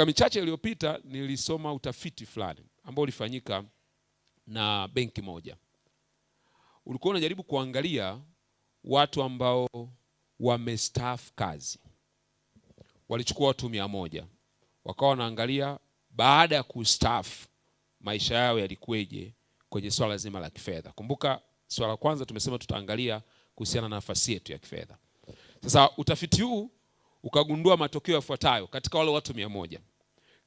Miaka michache iliyopita nilisoma utafiti fulani ambao ulifanyika na benki moja. Ulikuwa unajaribu kuangalia watu ambao wamestaafu kazi. Walichukua watu 100. Wakawa wanaangalia baada ya kustaafu maisha yao yalikuweje kwenye swala zima la kifedha. Kumbuka swala kwanza tumesema tutaangalia kuhusiana na nafasi yetu ya kifedha. Sasa utafiti huu ukagundua matokeo yafuatayo katika wale watu 100.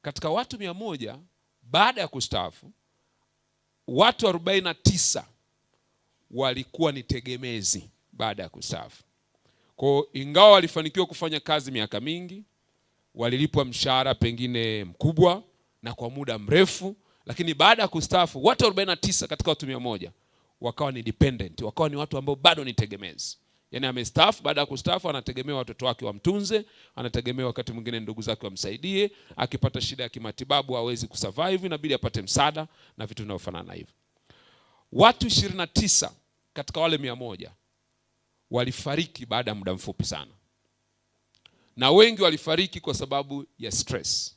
Katika watu 100 baada ya kustaafu, watu 49 walikuwa ni tegemezi baada ya kustaafu. Kwa ingawa walifanikiwa kufanya kazi miaka mingi, walilipwa mshahara pengine mkubwa na kwa muda mrefu, lakini baada ya kustaafu watu 49 katika watu 100 wakawa ni dependent, wakawa ni watu ambao bado ni tegemezi. Yaani amestaafu, baada ya kustaafu anategemea watoto wake wamtunze, anategemea wakati mwingine ndugu zake wamsaidie, akipata shida ya kimatibabu hawezi kusurvive, inabidi apate msaada na vitu vinavyofanana hivyo. Watu 29 katika wale 100 walifariki baada ya muda mfupi sana. Na wengi walifariki kwa sababu ya stress.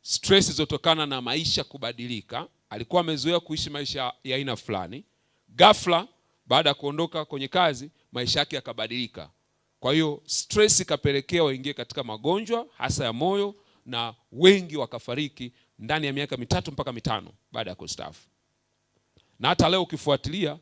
Stress zilizotokana na maisha kubadilika. Alikuwa amezoea kuishi maisha ya aina fulani, ghafla baada ya kuondoka kwenye kazi maisha yake yakabadilika. Kwa hiyo stress ikapelekea waingie katika magonjwa hasa ya moyo, na wengi wakafariki ndani ya miaka 3 mpaka 5 baada ya kustaafu. Na hata leo ukifuatilia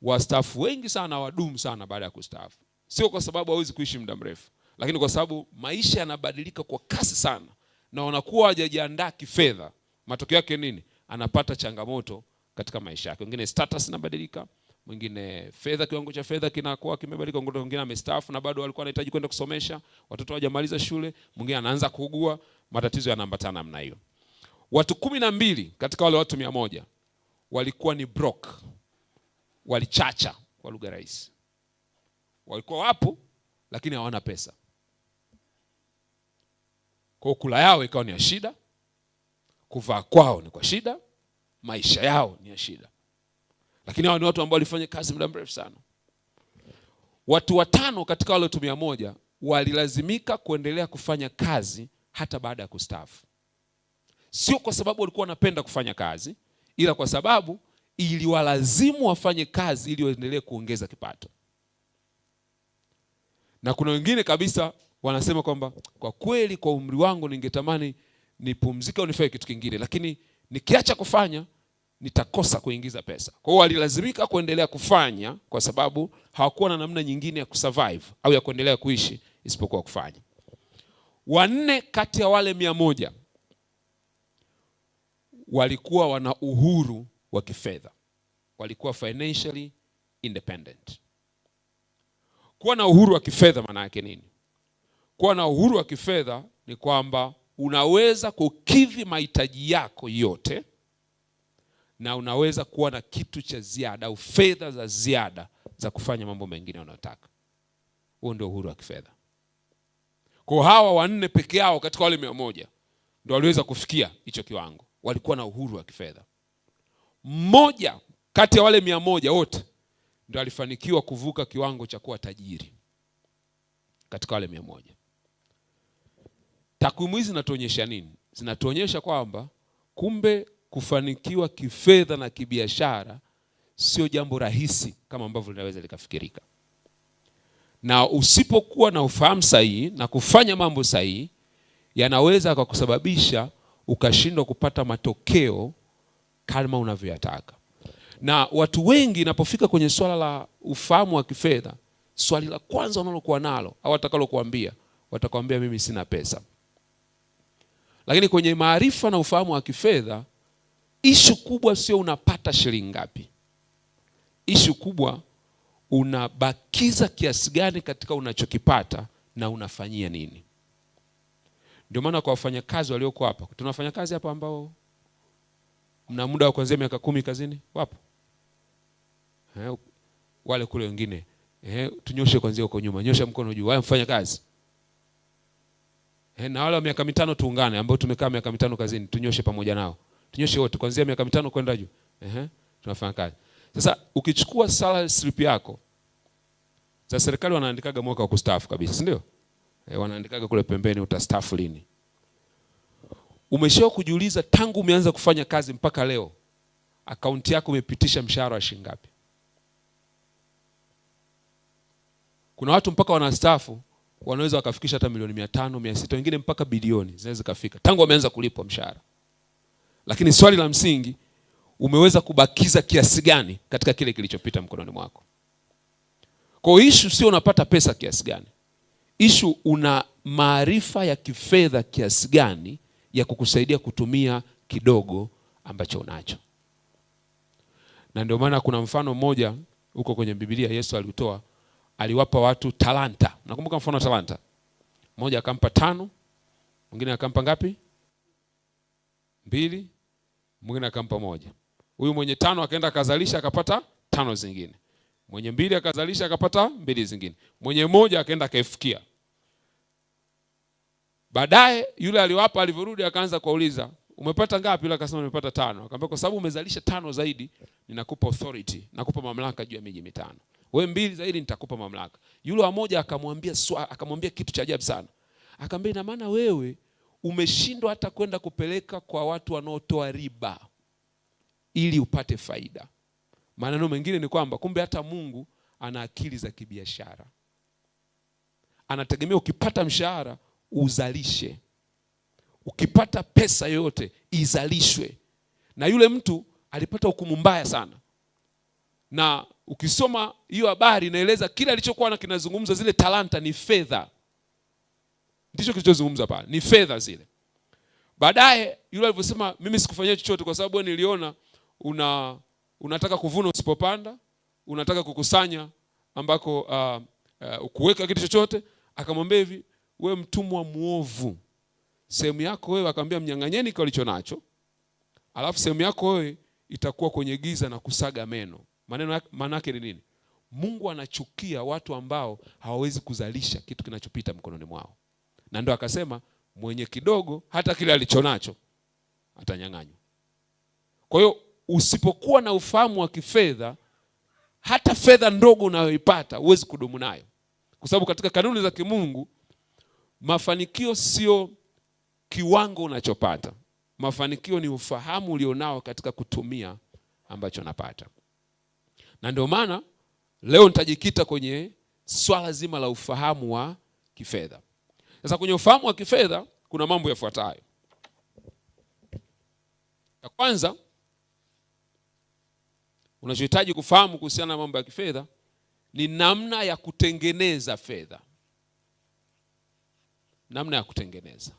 wastaafu wengi sana wadumu sana baada ya kustaafu. Sio kwa sababu hawezi kuishi muda mrefu, lakini kwa sababu maisha yanabadilika kwa kasi sana na wanakuwa hawajajiandaa kifedha. Matokeo yake nini? Anapata changamoto katika maisha yake. Wengine status inabadilika, mwingine fedha, kiwango cha fedha kinakuwa kimebadilika, mwingine amestaafu na bado alikuwa anahitaji kwenda kusomesha, watoto hawajamaliza shule, mwingine anaanza kuugua, matatizo yanaambatana namna hiyo. Watu 12 katika wale watu 100 walikuwa ni broke. Walichacha kwa lugha rahisi. Walikuwa wapo lakini hawana pesa. Kwa kula yao ikawa ni ya shida, kuvaa kwao ni kwa shida, maisha yao ni ya shida. Lakini hao ni watu ambao walifanya kazi muda mrefu sana. Watu 5 katika wale watu 100 walilazimika kuendelea kufanya kazi hata baada ya kustaafu. Sio kwa sababu walikuwa wanapenda kufanya kazi, ila kwa sababu iliwalazimu wafanye kazi ili waendelee kuongeza kipato. Na kuna wengine kabisa wanasema kwamba kwa kweli kwa umri wangu ningetamani nipumzike au nifanye kitu kingine, lakini nikiacha kufanya nitakosa kuingiza pesa. Kwa hiyo walilazimika kuendelea kufanya kwa sababu hawakuwa na namna nyingine ya kusurvive au ya kuendelea kuishi isipokuwa kufanya. 4 kati ya wale 100 walikuwa wana uhuru wa kifedha. Walikuwa financially independent. Kuwa na uhuru wa kifedha maana yake nini? Kuwa na uhuru wa kifedha ni kwamba unaweza kukidhi mahitaji yako yote na unaweza kuwa na kitu cha ziada au fedha za ziada za kufanya mambo mengine unayotaka. Huo ndio uhuru wa kifedha. Kwa hawa 4 peke yao katika wale 100 ndio waliweza kufikia hicho kiwango. Walikuwa na uhuru wa kifedha. Mmoja kati ya wale 100 wote ndio alifanikiwa kuvuka kiwango cha kuwa tajiri katika wale 100. Takwimu hizi zinatuonyesha nini? Zinatuonyesha kwamba kumbe kufanikiwa kifedha na kibiashara sio jambo rahisi kama ambavyo linaweza likafikirika. Na usipokuwa na ufahamu sahihi na kufanya mambo sahihi, yanaweza kukusababisha ukashindwa kupata matokeo kama unavyoyataka. Na watu wengi inapofika kwenye swala la ufahamu wa kifedha, swali la kwanza wanalokuwa nalo au watakalokuambia, watakwambia mimi sina pesa. Lakini kwenye maarifa na ufahamu wa kifedha, ishu kubwa sio unapata shilingi ngapi. Ishu kubwa unabakiza kiasi gani katika unachokipata na unafanyia nini. Ndio maana kwa wafanyakazi walioko hapa, tunafanya kazi hapa ambao mna muda wa kuanzia miaka 10 kazini, wapo? Wale kule wengine, tunyoshe kuanzia huko nyuma, nyosha mkono juu, wao mfanya kazi. Na wale wa miaka 5 tuungane ambao tumekaa miaka 5 kazini, tunyoshe pamoja nao. Tunyoshe wote kuanzia miaka 5 kwenda juu. Tunafanya kazi. Sasa ukichukua salary slip yako, za serikali wanaandikaga mwaka wa kustaafu kabisa, si ndio? Wanaandikaga kule pembeni utastaafu lini. Umeshawahi kujiuliza tangu umeanza kufanya kazi mpaka leo akaunti yako imepitisha mshahara wa shilingi ngapi? Kuna watu mpaka wanastaafu wanaweza wakafikisha hata milioni 500, 600, wengine mpaka bilioni zinaweza kufika tangu wameanza kulipwa mshahara. Lakini swali la msingi, umeweza kubakiza kiasi gani katika kile kilichopita mkononi mwako? Kwa issue sio unapata pesa kiasi gani. Issue una maarifa ya kifedha kiasi gani ya kukusaidia kutumia kidogo ambacho unacho. Na ndio maana kuna mfano mmoja huko kwenye Biblia Yesu aliutoa, aliwapa watu talanta. Nakumbuka mfano wa talanta. Mmoja akampa 5, mwingine akampa ngapi? 2, mwingine akampa 1. Huyu mwenye 5 akaenda akazalisha akapata 5 zingine. Mwenye 2 akazalisha akapata 2 zingine. Mwenye 1 akaenda akaifikia. Baadaye yule aliwapa alivyorudi akaanza kuuliza, umepata ngapi? Yule akasema nimepata 5. Akamwambia kwa sababu umezalisha 5 zaidi, ninakupa authority, nakupa mamlaka juu ya miji 5. Wewe 2 zaidi nitakupa mamlaka. Yule wa 1 akamwambia kitu cha ajabu sana. Akamwambia ina maana wewe umeshindwa hata kwenda kupeleka kwa watu wanaotoa riba ili upate faida. Maneno mengine ni kwamba kumbe hata Mungu ana akili za kibiashara. Anategemea ukipata mshahara uzalishe. Ukipata pesa yote izalishwe. Na yule mtu alipata hukumu mbaya sana. Na ukisoma hiyo habari inaeleza kile alichokuwa kinazungumza, zile talanta ni fedha. Ndicho kilichozungumza pale, ni fedha zile. Baadaye yule alivyosema mimi sikufanyia chochote kwa sababu niliona unataka kuvuna usipopanda, unataka kukusanya ambako ukuweka kitu chochote, akamwambia hivi, wewe mtumwa muovu, sehemu yako wewe, akamwambia mnyang'anyeni kile ulicho nacho, alafu sehemu yako wewe itakuwa kwenye giza na kusaga meno. Maana yake ni nini? Mungu anachukia watu ambao hawawezi kuzalisha kitu kinachopita mkononi mwao. Na ndio akasema mwenye kidogo hata kile alichonacho atanyang'anywa. Kwa hiyo usipokuwa na ufahamu wa kifedha, hata fedha ndogo unayoipata huwezi kudumu nayo. Kwa sababu katika kanuni za kimungu, mafanikio sio kiwango unachopata. Mafanikio ni ufahamu ulionao katika kutumia ambacho unapata. Na ndio maana leo nitajikita kwenye swala zima la ufahamu wa kifedha. Sasa kwenye ufahamu wa kifedha kuna mambo yafuatayo. Ya kwanza, unachohitaji kufahamu kuhusiana na mambo ya kifedha ni namna ya kutengeneza fedha. Namna ya kutengeneza.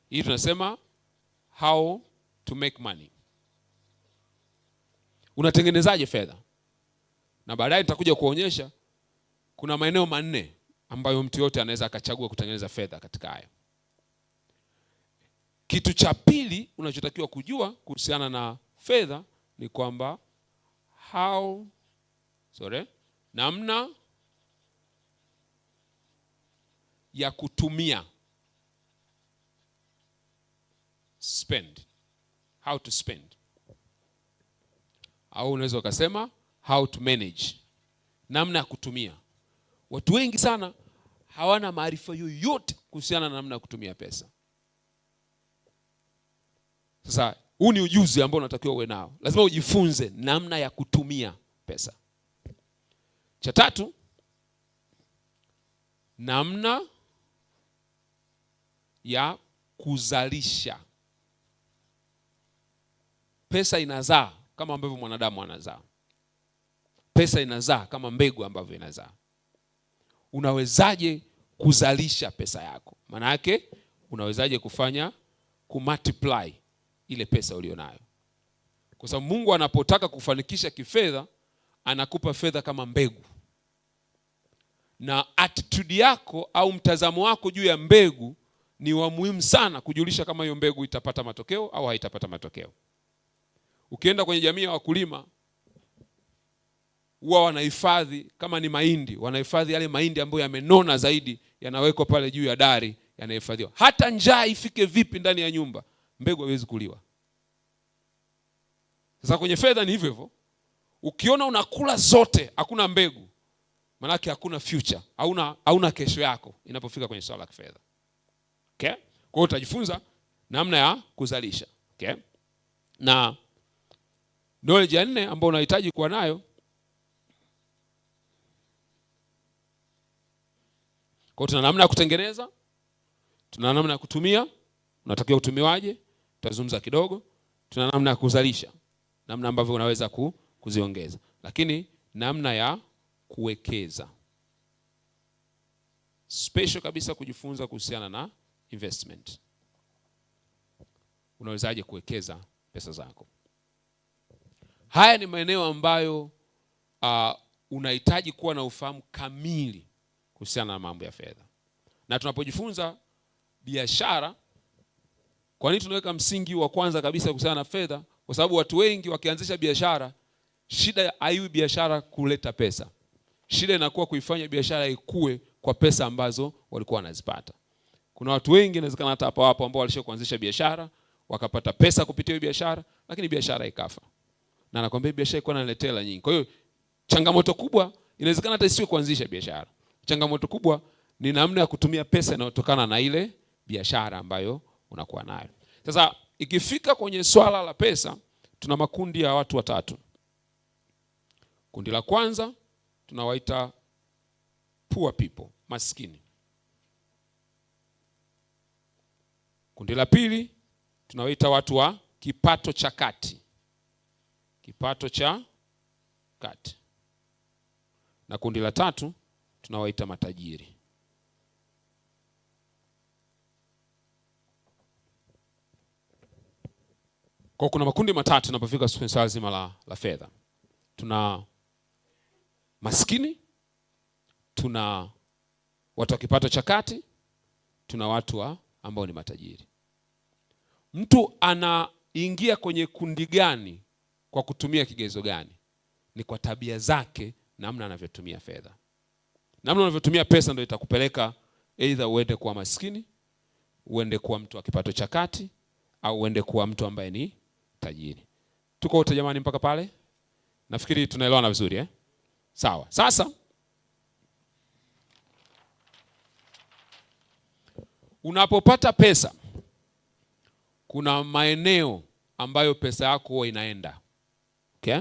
Hii tunasema how to make money. Unatengenezaje fedha? Na baadaye nitakuja kuonyesha kuna maeneo 4 ambayo mtu yote anaweza akachagua kutengeneza fedha katika hayo. Kitu cha pili unachotakiwa kujua kuhusiana na fedha ni kwamba namna ya kutumia, spend, how to spend. Au unaweza ukasema how to manage, namna ya kutumia. Watu wengi sana hawana maarifa yoyote kuhusiana na namna ya kutumia pesa. Sasa huu ni ujuzi ambao unatakiwa uwe nao. Lazima ujifunze namna ya kutumia pesa. Cha tatu, namna ya kuzalisha. Pesa inazaa kama ambavyo mwanadamu anazaa. Pesa inazaa kama mbegu ambavyo inazaa. Unawezaje kuzalisha pesa yako? Maana yake unawezaje kufanya kumultiply ile pesa ulionayo? Kwa sababu Mungu anapotaka kufanikisha kifedha, anakupa fedha kama mbegu. Na attitude yako au mtazamo wako juu ya mbegu ni wa muhimu sana kujulisha kama hiyo mbegu itapata matokeo au haitapata matokeo. Ukienda kwenye jamii ya wakulima, huwa wanahifadhi kama ni mahindi, wanahifadhi yale mahindi ambayo yamenona zaidi, yanawekwa pale juu ya dari, yanahifadhiwa. Hata njaa ifike vipi ndani ya nyumba, mbegu haiwezi kuliwa. Sasa kwenye fedha ni hivyo hivyo. Ukiona unakula zote, hakuna mbegu, maana yake hakuna future, hauna kesho yako inapofika kwenye swala la fedha. Okay? Kwa hiyo utajifunza namna ya kuzalisha. Okay? Na knowledge ya 4 ambayo unahitaji kuwa nayo, kwa tuna namna ya kutengeneza, tuna namna ya kutumia, unatakiwa utumiwaje, tutazungumza kidogo. Tuna namna ya kuzalisha, namna ambavyo unaweza kuziongeza, lakini namna ya kuwekeza. Special kabisa kujifunza kuhusiana na investment. Unawezaje kuwekeza pesa zako? Haya ni maeneo ambayo unahitaji kuwa na ufahamu kamili kuhusiana na mambo ya fedha. Na tunapojifunza biashara, kwa nini tunaweka msingi wa kwanza kabisa kuhusiana na fedha? Kwa sababu watu wengi wakianzisha biashara, shida haiwi biashara kuleta pesa. Shida inakuwa kuifanya biashara ikue kwa pesa ambazo walikuwa wanazipata. Kuna watu wengi inawezekana hata hapa wapo ambao walisha kuanzisha biashara, wakapata pesa kupitia biashara, lakini biashara ikafa. Na nakwambia biashara iko inaletea hela nyingi. Kwa hiyo changamoto kubwa inawezekana hata isiwe kuanzisha biashara. Changamoto kubwa ni namna ya kutumia pesa inayotokana na ile biashara ambayo unakuwa nayo. Sasa ikifika kwenye swala la pesa, tuna makundi ya watu watatu. Kundi la kwanza tunawaita poor people, maskini. Kundi la pili tunawaita watu wa kipato cha kati. Kipato cha kati. Na kundi la tatu tunawaita matajiri. Kwa kuna makundi matatu tunapofika swala zima la fedha. Tuna maskini, tuna watu wa kipato cha kati, tuna watu ambao ni matajiri. Mtu anaingia kwenye kundi gani kwa kutumia kigezo gani? Ni kwa tabia zake, namna anavyotumia fedha. Namna unavyotumia pesa ndio itakupeleka either uende kuwa maskini, uende kuwa mtu wa kipato cha kati, au uende kuwa mtu ambaye ni tajiri. Tuko wote jamani mpaka pale? Nafikiri tunaelewana vizuri Sawa. Sasa unapopata pesa, kuna maeneo ambayo pesa yako huwa inaenda. Okay?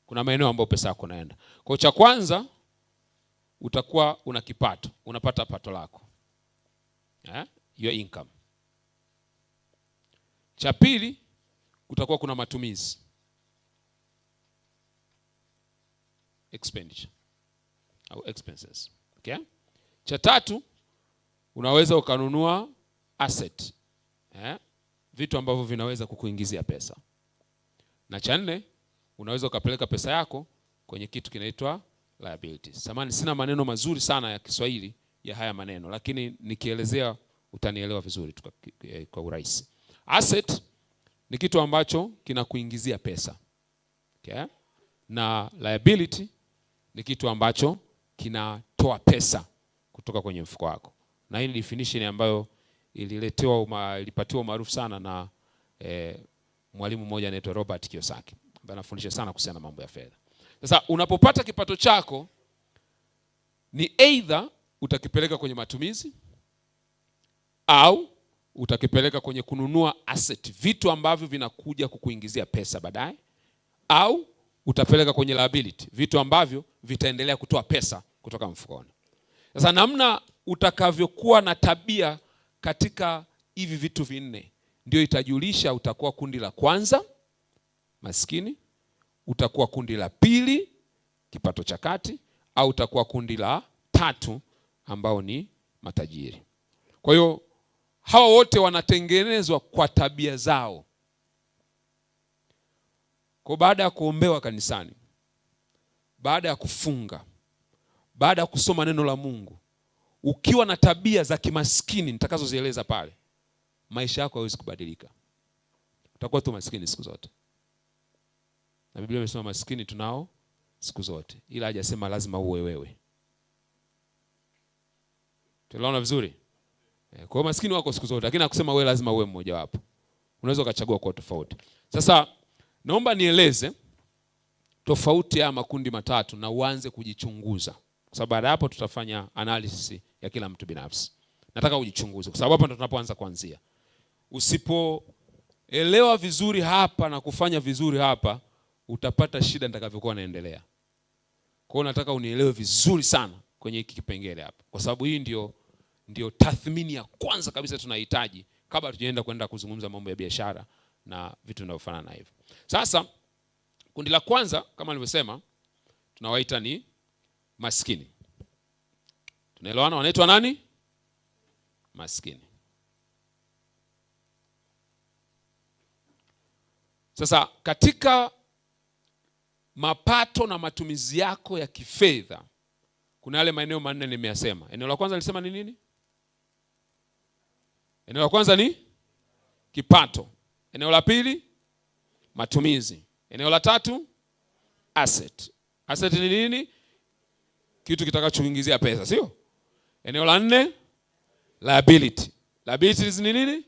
Kuna maeneo ambayo pesa yako inaenda. Kwa cha kwanza utakuwa una kipato, unapata pato lako. Your income. Cha pili utakuwa kuna matumizi. Expenditure au expenses. Okay? Cha tatu unaweza ukanunua asset. Vitu ambavyo vinaweza kukuingizia pesa. Na cha nne unaweza ukapeleka pesa yako kwenye kitu kinaitwa liabilities. Samahani, sina maneno mazuri sana ya Kiswahili ya haya maneno, lakini nikielezea utanielewa vizuri kwa urahisi. Asset ni kitu ambacho kinakuingizia pesa. Okay? Na liability ni kitu ambacho kinatoa pesa kutoka kwenye mfuko wako. Na hii ni definition ambayo ilipatiwa maarufu sana na mwalimu mmoja anaitwa Robert Kiyosaki, ambaye anafundisha sana kuhusiana na mambo ya fedha. Sasa unapopata kipato chako, ni either utakipeleka kwenye matumizi au utakipeleka kwenye kununua asset, vitu ambavyo vinakuja kukuingizia pesa baadaye, au utapeleka kwenye liability, vitu ambavyo vitaendelea kutoa pesa kutoka mfukoni. Sasa namna utakavyokuwa na tabia katika hivi vitu vinne ndio itajulisha utakuwa kundi la kwanza, maskini, utakuwa kundi la pili, kipato cha kati, au utakuwa kundi la tatu ambao ni matajiri. Kwa hiyo hawa wote wanatengenezwa kwa tabia zao. Kwa baada ya kuombewa kanisani, baada ya kufunga, baada ya kusoma neno la Mungu, ukiwa na tabia za kimaskini nitakazozieleza pale, maisha yako hayawezi kubadilika. Utakuwa tu maskini siku zote. Na Biblia imesema maskini tunao siku zote, ila hajasema lazima uwe wewe. Tunaona vizuri? Kwa hiyo maskini wako siku zote, lakini hakusema wewe lazima uwe mmoja wapo. Unaweza ukachagua kwa tofauti. Sasa naomba nieleze tofauti ya makundi matatu na uanze kujichunguza. Kwa sababu baada hapo tutafanya analysis ya kila mtu binafsi. Nataka ujichunguze, kwa sababu hapa ndo tunapoanza kuanzia. Usipoelewa vizuri hapa na kufanya vizuri hapa, utapata shida nitakavyokuwa naendelea. Kwa hiyo nataka unielewe vizuri sana kwenye hiki kipengele hapa, kwa sababu hii ndio tathmini ya kwanza kabisa tunahitaji kabla tujaenda kwenda kuzungumza mambo ya biashara na vitu vinavyofanana na hivyo. Sasa kundi la kwanza kama nilivyosema tunawaita ni maskini. Tunaelewana wanaitwa nani? Maskini. Sasa katika mapato na matumizi yako ya kifedha kuna yale maeneo manne nimeyasema. Eneo la kwanza nilisema ni nini? Eneo la kwanza ni kipato. Eneo la pili matumizi. Eneo la tatu asset. Asset ni nini? Kitu kitakachoingizia pesa, sio? Eneo la nne liability. Liabilities ni nini?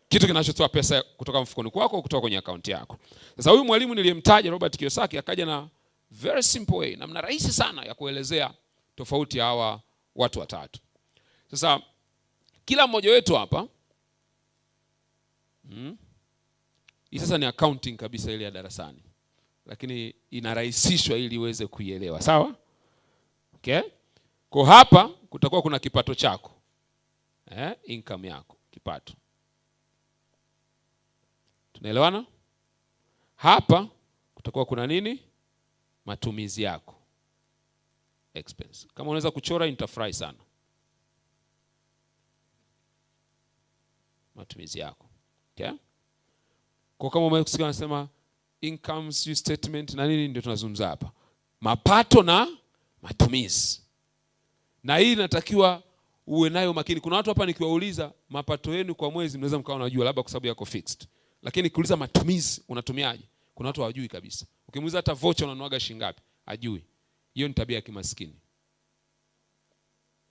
Kitu kinachotoa pesa kutoka mfukoni kwako kutoka kwenye akaunti yako. Sasa huyu mwalimu niliyemtaja Robert Kiyosaki akaja na very simple way, namna rahisi sana ya kuelezea tofauti ya hawa watu watatu. Sasa kila mmoja wetu hapa hii sasa ni accounting kabisa ile ya darasani, lakini inarahisishwa ili uweze kuielewa, sawa? Okay? Kwa hapa kutakuwa kuna kipato chako. Income yako, kipato. Tunaelewana? Hapa kutakuwa kuna nini? Matumizi yako. Expense. Kama unaweza kuchora nitafurahi sana. Matumizi yako. Okay? Kwa kama umesikia nasema income statement na nini, ndio tunazungumza hapa. Mapato na matumizi. Na hii inatakiwa uwe nayo makini. Kuna watu hapa nikiwauliza mapato yenu kwa mwezi mnaweza mkawa unajua labda kwa sababu yako fixed. Lakini kuuliza matumizi unatumiaje? Kuna watu hawajui kabisa. Ukimuuliza hata vocha unanuaga shilingi ngapi? Hajui. Hiyo ni tabia ya kimaskini.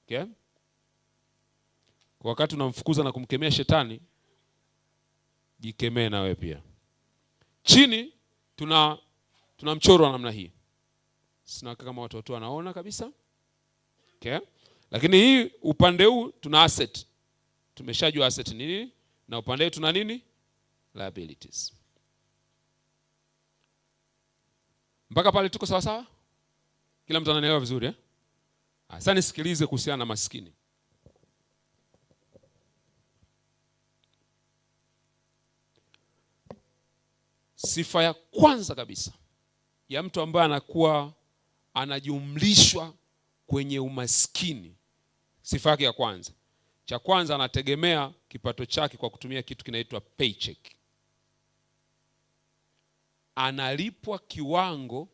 Okay? Kwa wakati unamfukuza na kumkemea shetani, jikemee na wewe pia. Chini tuna mchoro wa namna hii. Sina kama watoto wanaona kabisa. Okay? Lakini hii upande huu tuna asset. Tumeshajua asset ni nini, na upande huu tuna nini? Liabilities. Mpaka pale tuko sawa sawa? Kila mtu ananielewa vizuri eh? Sasa nisikilize kuhusiana na maskini. Sifa ya kwanza kabisa ya mtu ambaye anakuwa anajumlishwa kwenye umaskini, sifa yake ya kwanza, cha kwanza anategemea kipato chake kwa kutumia kitu kinaitwa paycheck. Analipwa kiwango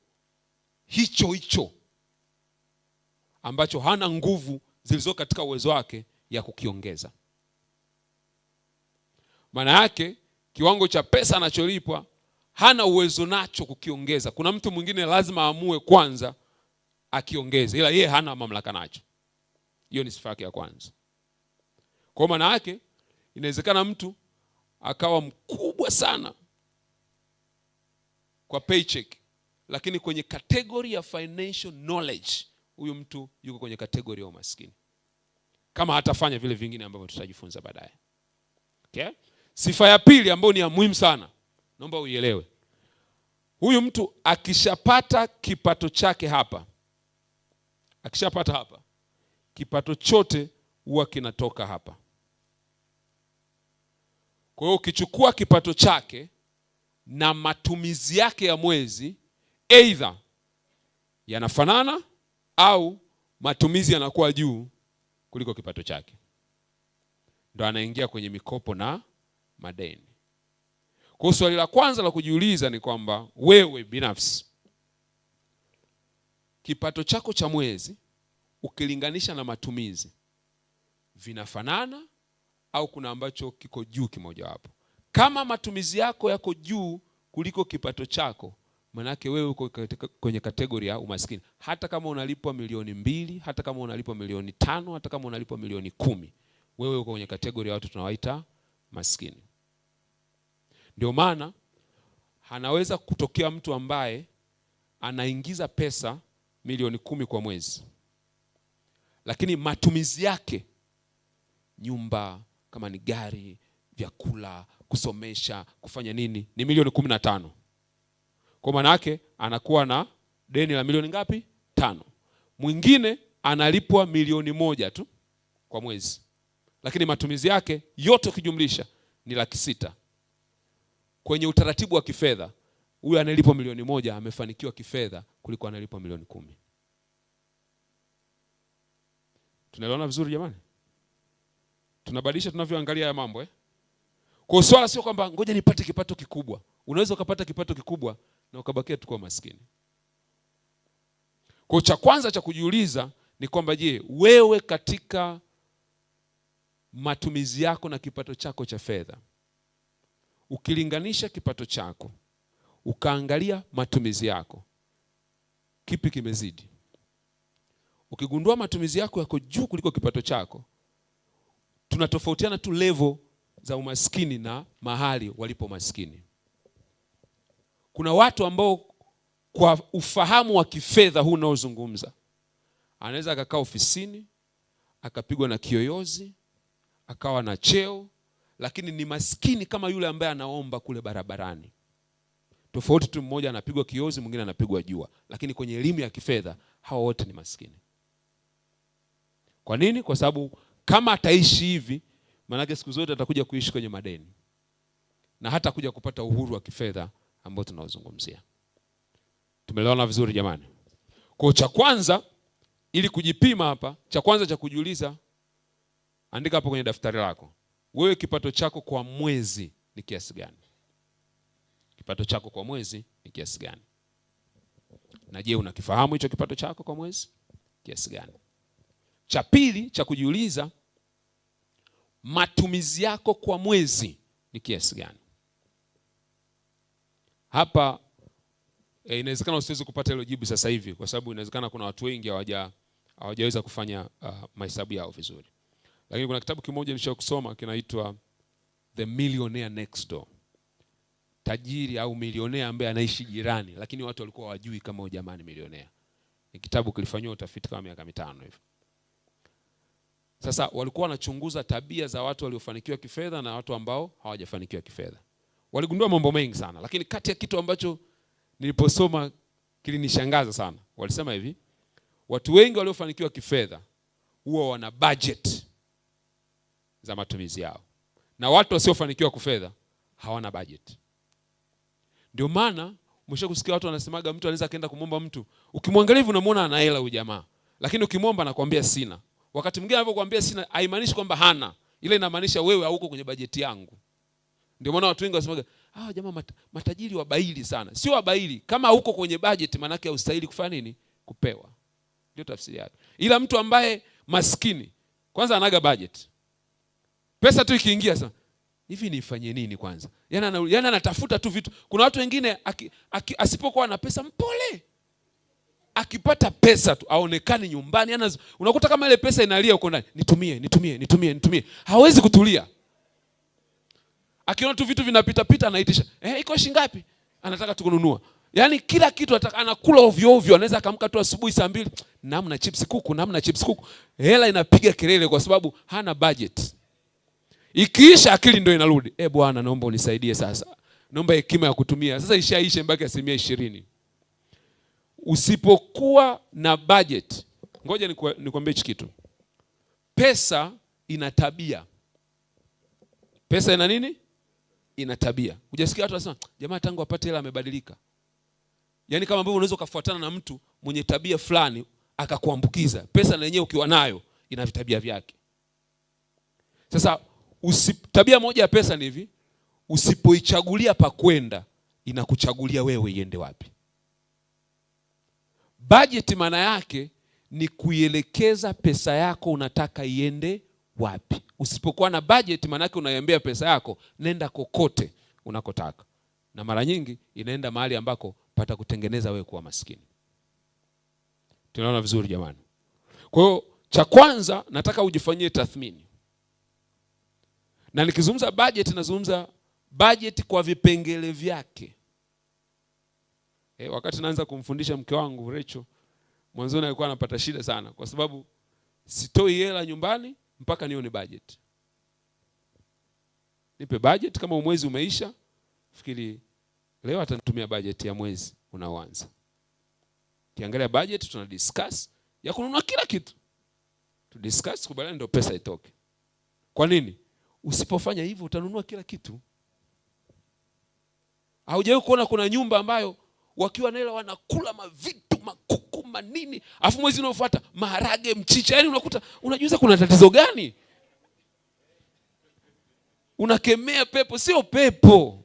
hicho hicho ambacho hana nguvu zilizo katika uwezo wake ya kukiongeza. Maana yake kiwango cha pesa anacholipwa hana uwezo nacho kukiongeza. Kuna mtu mwingine lazima aamue kwanza akiongeze, ila yeye hana mamlaka nacho. Hiyo ni sifa yake ya kwanza. Kwa maana yake inawezekana mtu akawa mkubwa sana kwa paycheck, lakini kwenye category ya financial knowledge huyu mtu yuko kwenye category ya umaskini, kama hatafanya vile vingine ambavyo tutajifunza baadaye. Okay? Sifa ya pili ambayo ni ya muhimu sana, naomba uielewe. Huyu mtu akishapata kipato chake hapa, akishapata hapa, kipato chote huwa kinatoka hapa. Kwa hiyo ukichukua kipato chake na matumizi yake ya mwezi, either yanafanana au matumizi yanakuwa juu kuliko kipato chake, ndo anaingia kwenye mikopo na madeni. Kwa swali la kwanza la kujiuliza ni kwamba wewe binafsi, kipato chako cha mwezi ukilinganisha na matumizi vinafanana au kuna ambacho kiko juu kimoja wapo? Kama matumizi yako yako juu kuliko kipato chako, manake wewe uko kwenye kategori ya umaskini. Hata kama unalipwa milioni 2, hata kama unalipwa milioni 5, hata kama unalipwa milioni 10, wewe uko kwenye kategori ya watu tunawaita maskini. Ndio maana anaweza kutokea mtu ambaye anaingiza pesa milioni 10 kwa mwezi, lakini matumizi yake nyumba, kama ni gari, vyakula, kusomesha, kufanya nini, ni milioni 15. Kwa maana yake anakuwa na deni la milioni ngapi? 5. Mwingine analipwa milioni 1 tu kwa mwezi, lakini matumizi yake yote ukijumlisha ni 600,000. Kwenye utaratibu wa kifedha, huyu analipwa milioni 1 amefanikiwa kifedha kuliko analipwa milioni 10. Tunaelewana vizuri jamani? Tunabadilisha tunavyoangalia ya mambo Kwa swala sio kwamba ngoja nipate kipato kikubwa. Unaweza ukapata kipato kikubwa na ukabakia tu kwa maskini. Kwa cha kwanza cha kujiuliza ni kwamba je, wewe katika matumizi yako na kipato chako cha fedha, ukilinganisha kipato chako, ukaangalia matumizi yako, kipi kimezidi? Ukigundua matumizi yako yako juu kuliko kipato chako, tunatofautiana tu level za umaskini na mahali walipo maskini. Kuna watu ambao kwa ufahamu wa kifedha huu unaozungumza, anaweza akakaa ofisini, akapigwa na kiyoyozi, akawa na cheo, lakini ni maskini kama yule ambaye anaomba kule barabarani. Tofauti tu mmoja anapigwa kiyoyozi, mwingine anapigwa jua, lakini kwenye elimu ya kifedha hao wote ni maskini. Kwa nini? Kwa sababu kama ataishi hivi, maana siku zote atakuja kuishi kwenye madeni na hata kuja kupata uhuru wa kifedha ambao tunaozungumzia. Tumeelewana vizuri jamani? Kwa cha kwanza ili kujipima hapa, cha kwanza cha kujiuliza, andika hapo kwenye daftari lako. Wewe kipato chako kwa mwezi ni kiasi gani? Kipato chako kwa mwezi ni kiasi gani? Na je, unakifahamu hicho kipato chako kwa mwezi kiasi gani? Cha pili cha kujiuliza, matumizi yako kwa mwezi ni kiasi gani? Hapa inawezekana usiweze kupata hilo jibu sasa hivi, kwa sababu inawezekana kuna watu wengi hawajaweza kufanya mahesabu yao vizuri. Lakini kuna kitabu kimoja nilichokusoma kinaitwa The Millionaire Next Door. Tajiri au milionea ambaye anaishi jirani, lakini watu walikuwa hawajui kama huyo jamaa ni milionea. Ni kitabu kilifanywa utafiti kama miaka 5 hivi. Sasa walikuwa wanachunguza tabia za watu waliofanikiwa kifedha na watu ambao hawajafanikiwa kifedha. Waligundua mambo mengi sana, lakini kati ya kitu ambacho niliposoma kilinishangaza sana, walisema hivi: watu wengi waliofanikiwa kifedha huwa wana budget za matumizi yao, na watu wasiofanikiwa kifedha hawana budget. Ndio maana umeshakusikia watu wanasemaga mtu anaweza kaenda kumwomba mtu, ukimwangalia hivi unamuona ana hela huyu jamaa, lakini ukimwomba anakuambia sina. Wakati mwingine anapokuambia sina, haimaanishi kwamba hana, ile inamaanisha wewe hauko kwenye bajeti yangu. Ndio maana watu wengi wasemaga jamaa matajiri wabaili sana. Sio wabaili, kama huko kwenye budget maana yake haustahili kufanya nini? Kupewa. Ndio tafsiri yake. Ila mtu ambaye maskini kwanza anaga budget. Pesa tu ikiingia sasa, hivi nifanye nini kwanza? Yaani anatafuta tu vitu. Kuna watu wengine asipokuwa na pesa mpole, akipata pesa tu aonekane nyumbani, unakuta kama ile pesa inalia huko ndani, nitumie. Hawezi kutulia. Akiona tu vitu vinapita anaitisha, iko shilingi ngapi? Anataka tukununua. Yaani kila kitu anakula ovyo ovyo, anaweza akamka tu asubuhi saa 2, namna chips kuku. Hela inapiga kelele kwa sababu hana budget. Ikiisha akili ndio inarudi. Bwana naomba unisaidie sasa. Naomba hekima ya kutumia. Sasa ishaisha mbaki 20%. Usipokuwa na budget, ngoja nikwambie hichi kitu. Pesa ina tabia. Pesa ina nini? Ina tabia. Hujasikia watu wanasema, jamaa tangu apate hela amebadilika. Yaani kama ambavyo unaweza kufuatana na mtu mwenye tabia fulani akakuambukiza. Pesa na yenyewe ukiwa nayo ina vitabia vyake. Sasa tabia moja ya pesa ni hivi, usipoichagulia pa kwenda, inakuchagulia wewe iende wapi. Budget maana yake ni kuielekeza pesa yako unataka iende wapi. Usipokuwa na budget maana yake unaiambia pesa yako nenda kokote unakotaka. Na mara nyingi inaenda mahali ambako pata kutengeneza wewe kuwa maskini. Tunaona vizuri jamani? Kwa hiyo cha kwanza nataka ujifanyie tathmini. Na nikizungumza budget nazungumza budget kwa vipengele vyake. Wakati naanza kumfundisha mke wangu Rachel, mwanzoni alikuwa anapata shida sana kwa sababu sitoi hela nyumbani mpaka nione budget. Nipe budget, kama mwezi umeisha, fikiri leo atanitumia budget ya mwezi unaoanza. Kiangalia budget, tuna discuss ya kununua kila kitu. Tu discuss kubaliana ndio pesa itoke. Kwa nini? Usipofanya hivyo utanunua kila kitu. Haujawahi kuona kuna nyumba ambayo wakiwa na hela wanakula mavitu, makuku, manini, afu mwezi unaofuata maharage, mchicha, yani unakuta unajiuliza kuna tatizo gani? Unakemea pepo, sio pepo.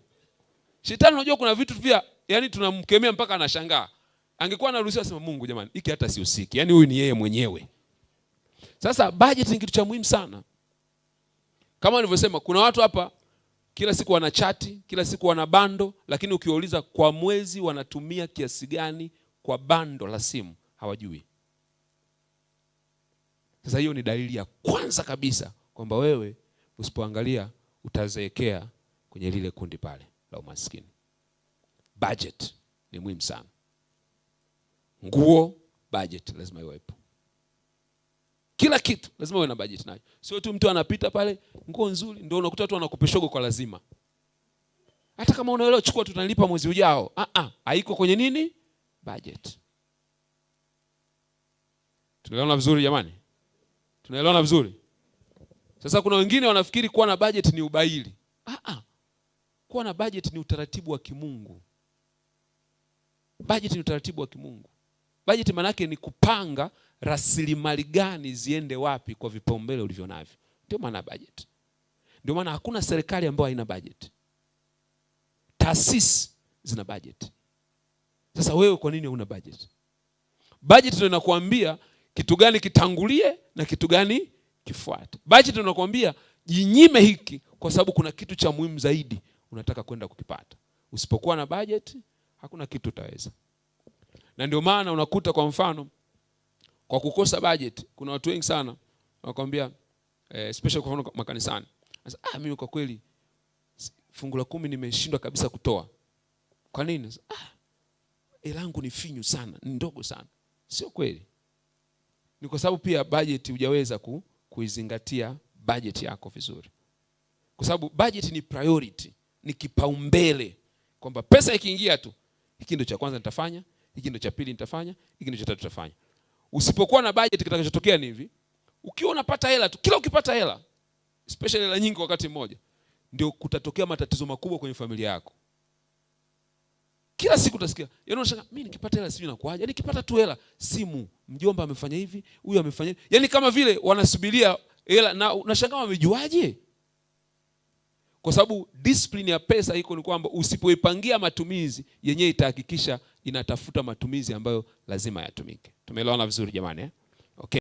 Shetani unajua kuna vitu pia, yani tunamkemea mpaka anashangaa. Angekuwa anaruhusiwa sema Mungu jamani, hiki hata sihusiki. Yani huyu ni yeye mwenyewe. Sasa budget ni kitu cha muhimu sana. Kama nilivyosema, kuna watu hapa kila siku wana chati, kila siku wana bando, lakini ukiwauliza kwa mwezi wanatumia kiasi gani kwa bando la simu, hawajui. Sasa hiyo ni dalili ya kwanza kabisa kwamba wewe usipoangalia utazeekea kwenye lile kundi pale la umaskini. Budget ni muhimu sana. Nguo, budget lazima iwepo. Kila kitu lazima uwe na budget nayo. Sio tu mtu anapita pale nguo nzuri ndio unakuta watu wanakupeshogo kwa lazima. Hata kama unaelewa chukua tunalipa mwezi ujao. Haiko kwenye nini? Budget. Tunaelewana vizuri jamani? Tunaelewana vizuri? Sasa kuna wengine wanafikiri kuwa na budget ni ubaili. Kuwa na budget ni utaratibu wa kimungu. Budget ni utaratibu wa kimungu. Budget maana yake ni kupanga rasilimali gani ziende wapi kwa vipaumbele ulivyo navyo. Ndio maana budget. Ndio maana hakuna serikali ambayo haina budget. Taasisi zina budget. Sasa wewe kwa nini huna budget? Budget ndio inakuambia kitu gani kitangulie na kitu gani kifuate. Budget ndio inakuambia jinyime hiki kwa sababu kuna kitu cha muhimu zaidi unataka kwenda kukipata. Usipokuwa na budget hakuna kitu utaweza. Na ndio maana unakuta kwa mfano kwa kukosa budget kuna watu wengi sana wanakuambia special kwa mfano makanisani. Sasa mimi kwa kweli fungu la 10 nimeshindwa kabisa kutoa. Kwa nini? Hela yangu ni finyu sana, ni ndogo sana. Sio kweli. Ni kwa sababu pia budget hujaweza kuizingatia budget yako vizuri. Kwa sababu budget ni priority, ni kipaumbele. Kwamba pesa ikiingia tu, hiki ndio cha kwanza nitafanya, hiki ndio cha pili nitafanya, hiki ndio cha tatu nitafanya. Usipokuwa na budget kitakachotokea ni hivi. Ukiwa unapata hela tu, kila ukipata hela, especially hela nyingi wakati mmoja, ndio kutatokea matatizo makubwa kwenye familia yako. Kila siku utasikia, yaani unashangaa mimi nikipata hela sijui inakuaje. Yaani nikipata tu hela, simu, mjomba amefanya hivi, huyu amefanya hivi. Yaani kama vile wanasubiria hela na unashangaa wamejuaje? Kwa sababu discipline ya pesa iko ni kwamba usipoipangia matumizi, yenyewe itahakikisha inatafuta matumizi ambayo lazima yatumike. Tumeelewana vizuri jamani